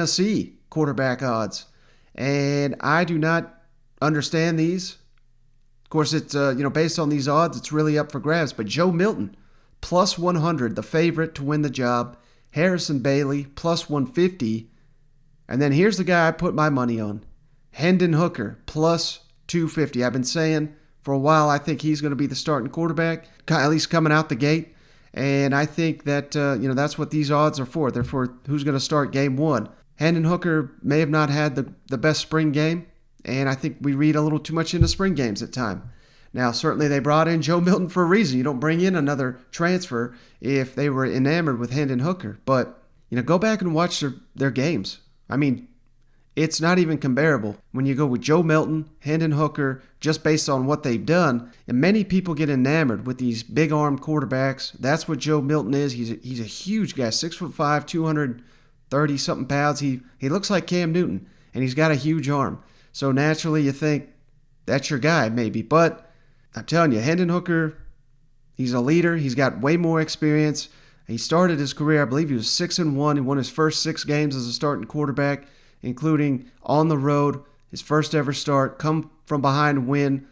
Tennessee quarterback odds, and I do not understand these. Of course, it's based on these odds, it's really up for grabs. But Joe Milton plus 100, the favorite to win the job. Harrison Bailey plus 150, and then here's the guy I put my money on, Hendon Hooker plus 250. I've been saying for a while I think he's going to be the starting quarterback, at least coming out the gate. And I think that that's what these odds are for. They're for who's going to start game one. Hendon Hooker may have not had the best spring game, and I think we read a little too much into spring games at times. Now, certainly they brought in Joe Milton for a reason. You don't bring in another transfer if they were enamored with Hendon Hooker. But, go back and watch their games. I mean, it's not even comparable when you go with Joe Milton, Hendon Hooker, just based on what they've done. And many people get enamored with these big arm quarterbacks. That's what Joe Milton is. He's a huge guy, 6'5", 230 something pounds. He looks like Cam Newton, and he's got a huge arm. So naturally you think that's your guy maybe. But I'm telling you, Hendon Hooker, he's a leader. He's got way more experience. He started his career, I believe he was 6-1. He won his first 6 games as a starting quarterback, including on the road, his first ever start, come from behind win,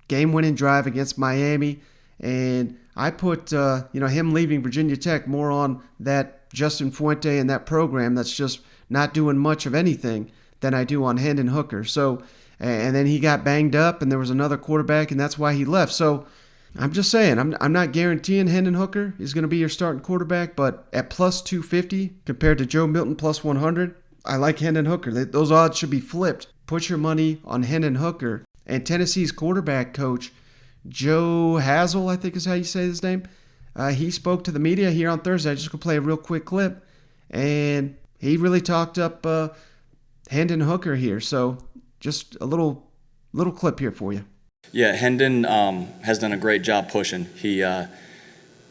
game-winning drive against Miami. And I put him leaving Virginia Tech more on that Justin Fuente and that program that's just not doing much of anything than I do on Hendon Hooker. So, and then he got banged up, and there was another quarterback, and that's why he left. So I'm just saying, I'm not guaranteeing Hendon Hooker is going to be your starting quarterback, but at plus 250 compared to Joe Milton plus 100, I like Hendon Hooker. Those odds should be flipped. Put your money on Hendon Hooker. And Tennessee's quarterback coach, Joe Hazel, I think is how you say his name, he spoke to the media here on Thursday. I'm just going to play a real quick clip. And he really talked up Hendon Hooker here. So just a little clip here for you. Yeah, Hendon has done a great job pushing.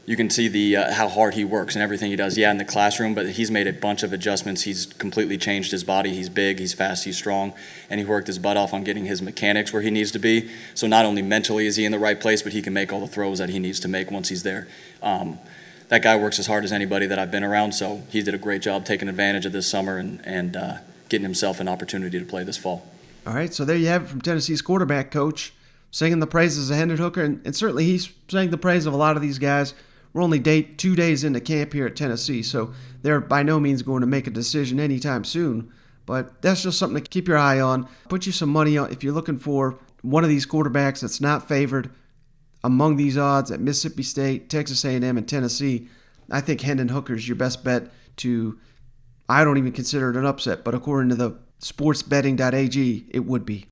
You can see how hard he works and everything he does. Yeah, in the classroom, but he's made a bunch of adjustments. He's completely changed his body. He's big, he's fast, he's strong, and he worked his butt off on getting his mechanics where he needs to be. So not only mentally is he in the right place, but he can make all the throws that he needs to make once he's there. That guy works as hard as anybody that I've been around, so he did a great job taking advantage of this summer and getting himself an opportunity to play this fall. All right, so there you have it from Tennessee's quarterback coach, singing the praises of Hendon Hooker, and certainly he's saying the praise of a lot of these guys. We're only 2 days into camp here at Tennessee, so they're by no means going to make a decision anytime soon. But that's just something to keep your eye on. Put you some money on if you're looking for one of these quarterbacks that's not favored among these odds at Mississippi State, Texas A&M, and Tennessee. I think Hendon Hooker is your best bet to, I don't even consider it an upset, but according to the sportsbetting.ag, it would be.